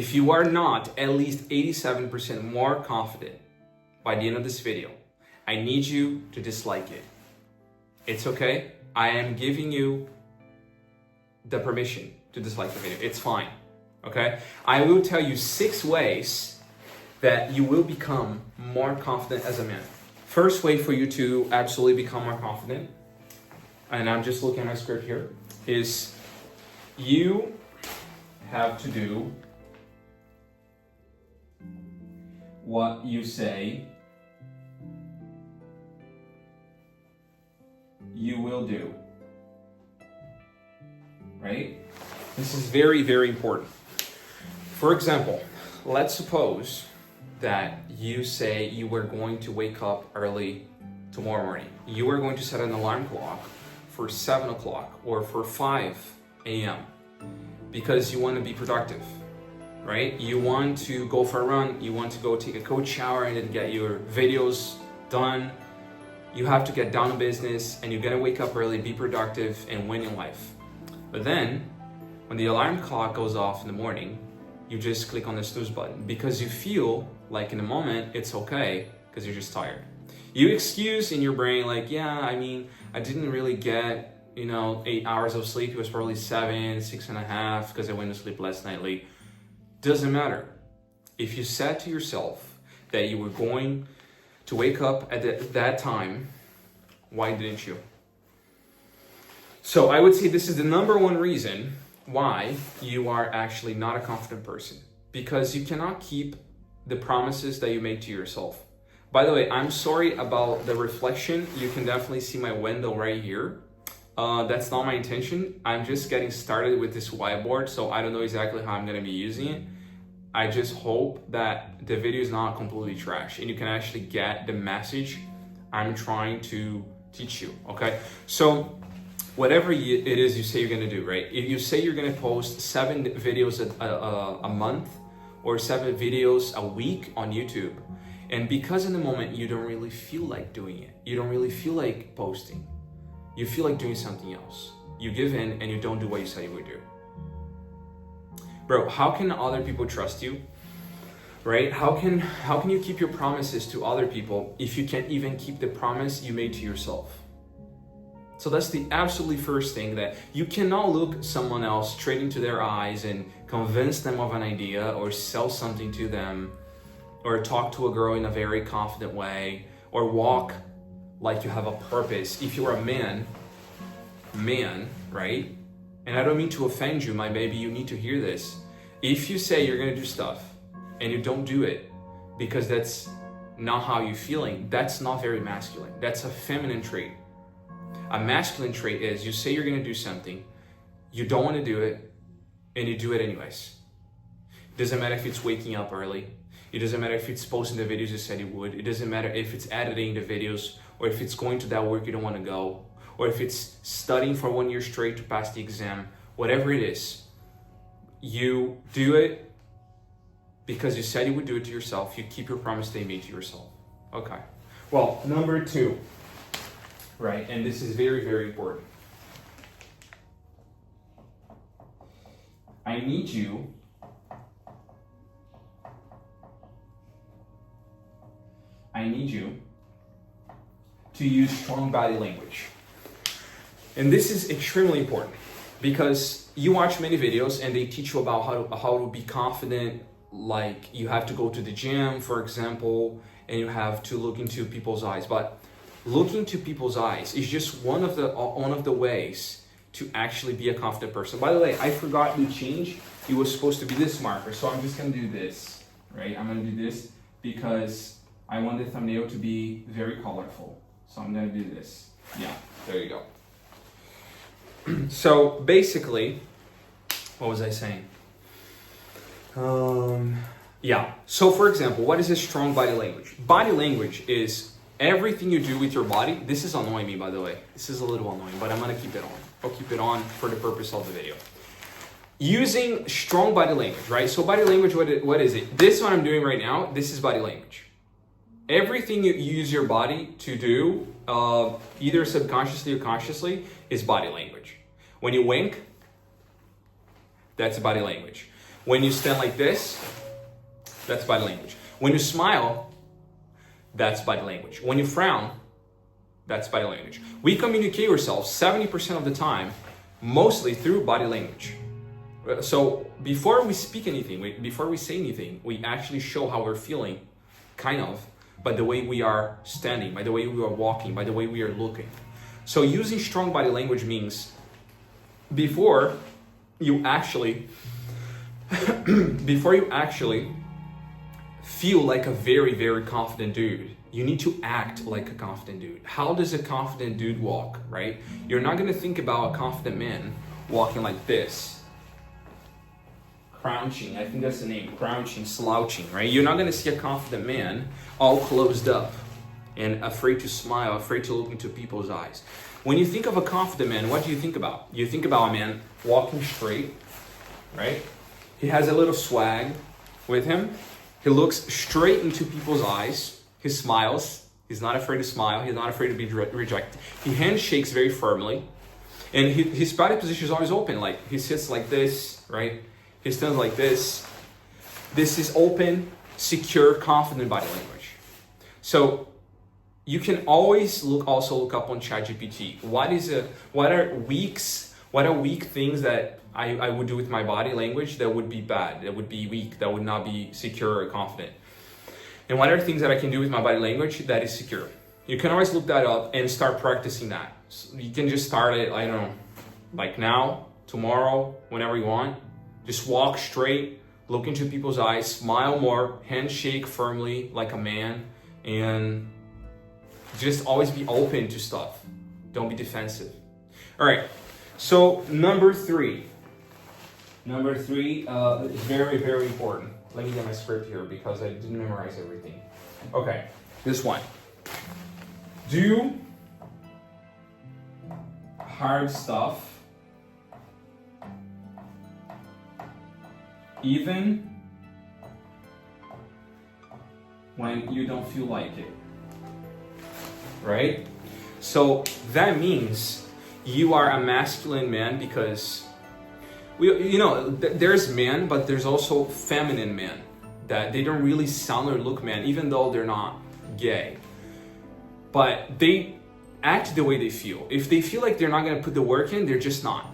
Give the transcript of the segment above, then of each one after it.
If you are not at least 87% more confident by the end of this video, I need you to dislike it. It's okay. I am giving you the permission to dislike the video. It's fine. Okay? I will tell you 6 ways that you will become more confident as a man. First way for you to absolutely become more confident, and I'm just looking at my script here, is you have to do what you say you will do. Right? This is very, very important. For example, let's suppose that you say you were going to wake up early tomorrow morning. You are going to set an alarm clock for 7 o'clock or for 5 a.m. because you want to be productive, right? You want to go for a run, you want to go take a cold shower and then get your videos done. You have to get down to business and you're gonna wake up early, be productive, and win in life. But then, when the alarm clock goes off in the morning, you just click on the snooze button because you feel like in the moment it's okay because you're just tired. You excuse in your brain like, yeah, I mean, I didn't really get, 8 hours of sleep. It was probably 7, 6.5 because I went to sleep last night late. Doesn't matter. If you said to yourself that you were going to wake up at that time, why didn't you? So I would say this is the number one reason why you are actually not a confident person, because you cannot keep the promises that you make to yourself. By the way, I'm sorry about the reflection. You can definitely see my window right here. That's not my intention. I'm just getting started with this whiteboard, so I don't know exactly how I'm going to be using it. I just hope that the video is not completely trash and you can actually get the message I'm trying to teach you, okay? So whatever it is you say you're going to do, right? If you say you're going to post 7 videos a month or 7 videos a week on YouTube, and because in the moment you don't really feel like doing it, you don't really feel like posting, you feel like doing something else, you give in and you don't do what you said you would do. Bro, how can other people trust you, right? How can you keep your promises to other people if you can't even keep the promise you made to yourself? So that's the absolutely first thing, that you cannot look someone else straight into their eyes and convince them of an idea or sell something to them or talk to a girl in a very confident way or walk like you have a purpose. If you're a man, right? And I don't mean to offend you, my baby, you need to hear this. If you say you're gonna do stuff and you don't do it because that's not how you're feeling, that's not very masculine. That's a feminine trait. A masculine trait is you say you're gonna do something, you don't wanna do it, and you do it anyways. It doesn't matter if it's waking up early. It doesn't matter if it's posting the videos you said you would. It doesn't matter if it's editing the videos or if it's going to that work you don't wanna go, or if it's studying for 1 year straight to pass the exam. Whatever it is, you do it because you said you would do it to yourself. You keep your promise that you made to yourself. Okay. Well, number 2, right? And this is very, very important. I need you to use strong body language. And this is extremely important because you watch many videos and they teach you about how to be confident. Like you have to go to the gym, for example, and you have to look into people's eyes. But looking to people's eyes is just one of the ways to actually be a confident person. By the way, I forgot to change. It was supposed to be this marker, so I'm just gonna do this, right? I'm gonna do this because I want the thumbnail to be very colorful. So I'm gonna do this. Yeah, there you go. So basically, what was I saying? Yeah. So for example, what is a strong body language? Body language is everything you do with your body. This is annoying me, by the way. This is a little annoying, but I'm gonna keep it on. I'll keep it on for the purpose of the video. Using strong body language, right? So body language, what is it? This what I'm doing right now, this is body language. Everything you use your body to do, either subconsciously or consciously, is body language. When you wink, that's body language. When you stand like this, that's body language. When you smile, that's body language. When you frown, that's body language. We communicate ourselves 70% of the time, mostly through body language. So before we speak anything, before we say anything, we actually show how we're feeling, kind of, by the way we are standing, by the way we are walking, by the way we are looking. So using strong body language means before you actually feel like a very, very confident dude, you need to act like a confident dude. How does a confident dude walk, right? You're not gonna think about a confident man walking like this, crouching, I think that's the name, crouching, slouching, right? You're not gonna see a confident man all closed up and afraid to smile, afraid to look into people's eyes. When you think of a confident man, what do you think about? You think about a man walking straight, right? He has a little swag with him. He looks straight into people's eyes. He smiles. He's not afraid to smile. He's not afraid to be rejected. He handshakes very firmly. And his body position is always open. Like he sits like this, right? He stands like this. This is open, secure, confident body language. So you can always look up on ChatGPT. What are weak things that I would do with my body language that would be bad, that would be weak, that would not be secure or confident? And what are things that I can do with my body language that is secure? You can always look that up and start practicing that. So you can just start it, I don't know, like now, tomorrow, whenever you want. Just walk straight, look into people's eyes, smile more, handshake firmly like a man, and just always be open to stuff. Don't be defensive. All right, so number three is very, very important. Let me get my script here because I didn't memorize everything. Okay, this one. Do hard stuff even when you don't feel like it, right? So that means you are a masculine man because there's men, but there's also feminine men that they don't really sound or look man, even though they're not gay. But they act the way they feel. If they feel like they're not gonna put the work in, they're just not.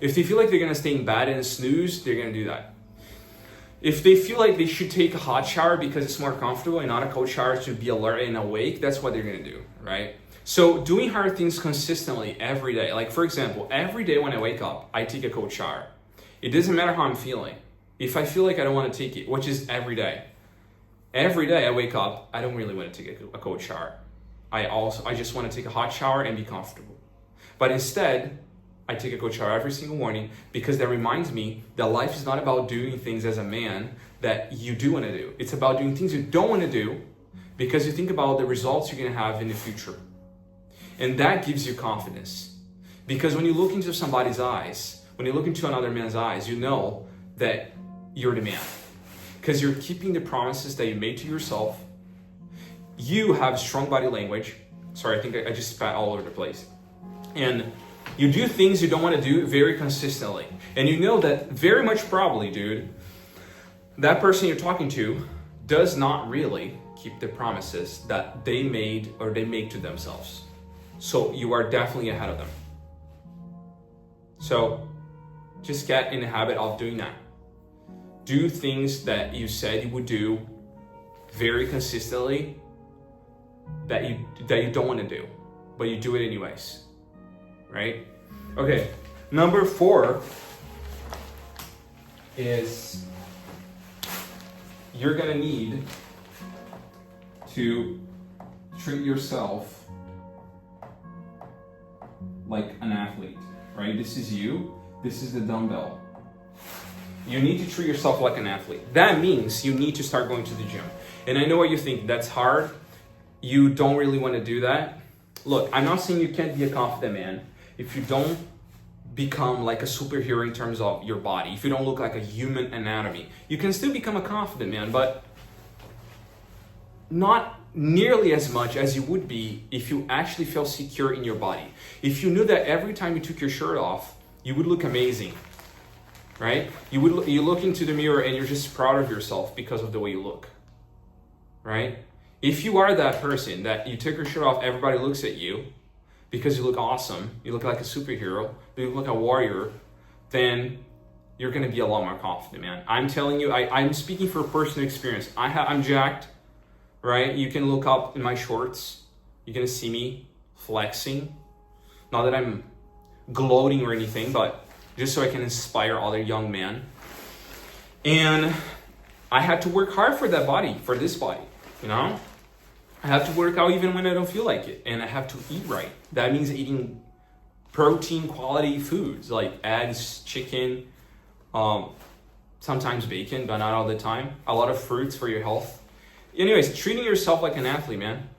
If they feel like they're gonna stay in bed and snooze, they're gonna do that. If they feel like they should take a hot shower because it's more comfortable and not a cold shower to be alert and awake, that's what they're gonna do, right? So doing hard things consistently every day, like for example, every day when I wake up, I take a cold shower. It doesn't matter how I'm feeling. If I feel like I don't want to take it, which is every day I wake up, I don't really want to take a cold shower. I just want to take a hot shower and be comfortable. But instead, I take a cold shower every single morning because that reminds me that life is not about doing things as a man that you do want to do. It's about doing things you don't want to do because you think about the results you're going to have in the future. And that gives you confidence. Because when you look into somebody's eyes, when you look into another man's eyes, you know that you're the man. Because you're keeping the promises that you made to yourself. You have strong body language. Sorry, I think I just spat all over the place. And you do things you don't want to do very consistently. And you know that very much probably, dude, that person you're talking to does not really keep the promises that they made or they make to themselves. So you are definitely ahead of them. So just get in the habit of doing that. Do things that you said you would do very consistently that you don't want to do, but you do it anyways, right? Okay, number 4 is you're gonna need to treat yourself like an athlete, right? This is you, this is the dumbbell. You need to treat yourself like an athlete. That means you need to start going to the gym. And I know what you think, that's hard. You don't really want to do that. Look, I'm not saying you can't be a confident man if you don't become like a superhero in terms of your body, if you don't look like a human anatomy. You can still become a confident man, but not nearly as much as you would be if you actually felt secure in your body. If you knew that every time you took your shirt off, you would look amazing. right? You look into the mirror and you're just proud of yourself because of the way you look, right? If you are that person that you took your shirt off, everybody looks at you because you look awesome, you look like a superhero, you look like a warrior, then you're gonna be a lot more confident, man. I'm telling you, I'm speaking for personal experience. I'm jacked, right? You can look up in my shorts. You're gonna see me flexing. Not that I'm gloating or anything, but just so I can inspire other young men. And I had to work hard for that body, for this body, you know? I have to work out even when I don't feel like it. And I have to eat right. That means eating protein quality foods like eggs, chicken, sometimes bacon, but not all the time. A lot of fruits for your health. Anyways, treating yourself like an athlete, man.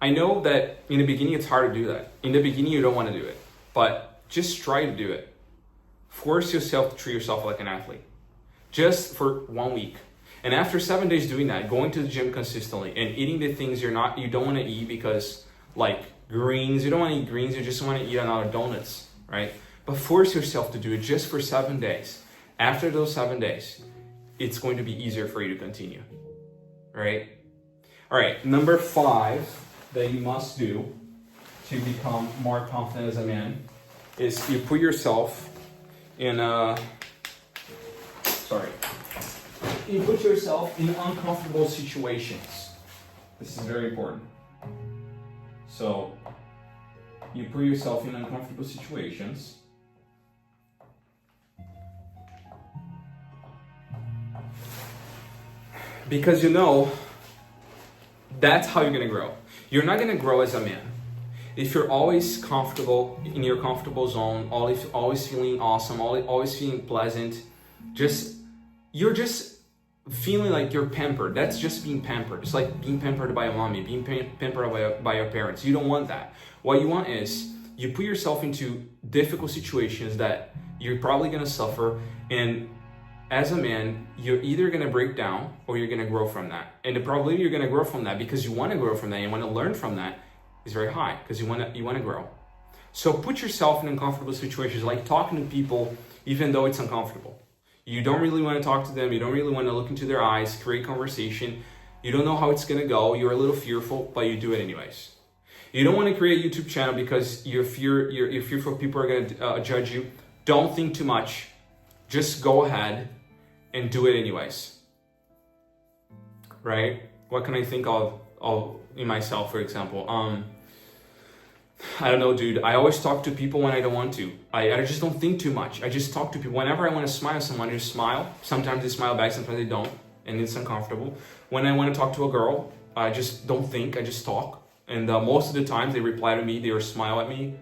I know that in the beginning it's hard to do that. In the beginning you don't want to do it, but just try to do it. Force yourself to treat yourself like an athlete. Just for 1 week. And after 7 days doing that, going to the gym consistently and eating the things you don't want to eat because like greens, you don't want to eat greens, you just want to eat another donuts, right? But force yourself to do it just for 7 days. After those 7 days, it's going to be easier for you to continue, right? All right, number 5 that you must do to become more confident as a man is you put yourself in you put yourself in uncomfortable situations. This is very important. So you put yourself in uncomfortable situations. Because you know, that's how you're gonna grow. You're not gonna grow as a man if you're always comfortable in your comfortable zone, always feeling awesome, always feeling pleasant. You're just feeling like you're pampered. That's just being pampered. It's like being pampered by a mommy, being pampered by your parents. You don't want that. What you want is you put yourself into difficult situations that you're probably gonna suffer, and as a man, you're either gonna break down or you're gonna grow from that. And the probability you're gonna grow from that because you wanna grow from that, you wanna learn from that, is very high because you wanna grow. So put yourself in uncomfortable situations, like talking to people even though it's uncomfortable. You don't really want to talk to them, you don't really want to look into their eyes, create conversation. You don't know how it's gonna go, you're a little fearful, but you do it anyways. You don't want to create a YouTube channel because you're fearful people are gonna judge you. Don't think too much. Just go ahead and do it anyways. Right? What can I think of in myself, for example? I don't know, dude. I always talk to people when I don't want to. I just don't think too much. I just talk to people. Whenever I want to smile at someone, I just smile. Sometimes they smile back, sometimes they don't, and it's uncomfortable. When I want to talk to a girl, I just don't think, I just talk. And most of the times they reply to me, they smile at me.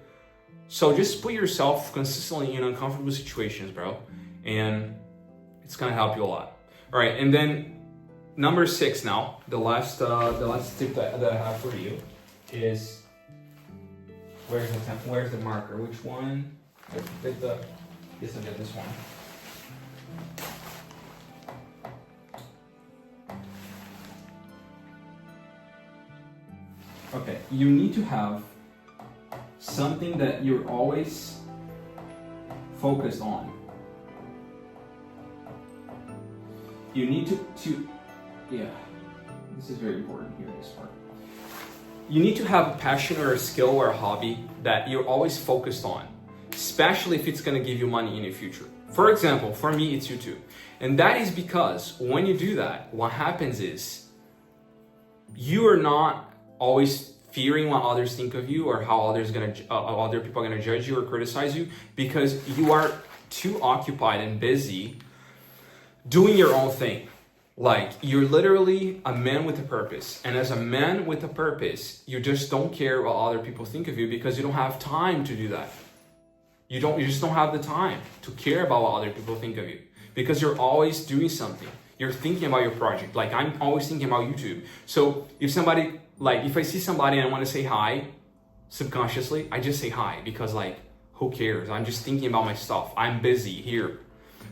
So just put yourself consistently in uncomfortable situations, bro. And it's gonna help you a lot. All right, and then number 6 now, the last tip that I have for you is, where's the marker? Which one? Guess I'll get this one. Okay, you need to have something that you're always focused on. You need to this is very important here, this part. You need to have a passion or a skill or a hobby that you're always focused on, especially if it's going to give you money in the future. For example, for me, it's YouTube. And that is because when you do that, what happens is you are not always fearing what others think of you or how other people are going to judge you or criticize you, because you are too occupied and busy doing your own thing. Like, you're literally a man with a purpose. And as a man with a purpose, you just don't care what other people think of you because you don't have time to do that. You just don't have the time to care about what other people think of you because you're always doing something. You're thinking about your project. Like, I'm always thinking about YouTube. So if I see somebody and I want to say hi, subconsciously, I just say hi because, like, who cares? I'm just thinking about my stuff. I'm busy here.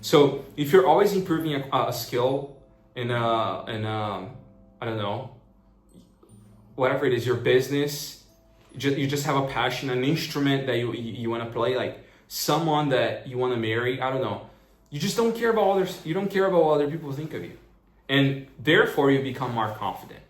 So if you're always improving a skill, in I don't know, whatever it is, your business, you just have a passion, an instrument that you want to play, like someone that you want to marry, I don't know, You just don't care about others. You don't care about what other people think of you. And therefore you become more confident.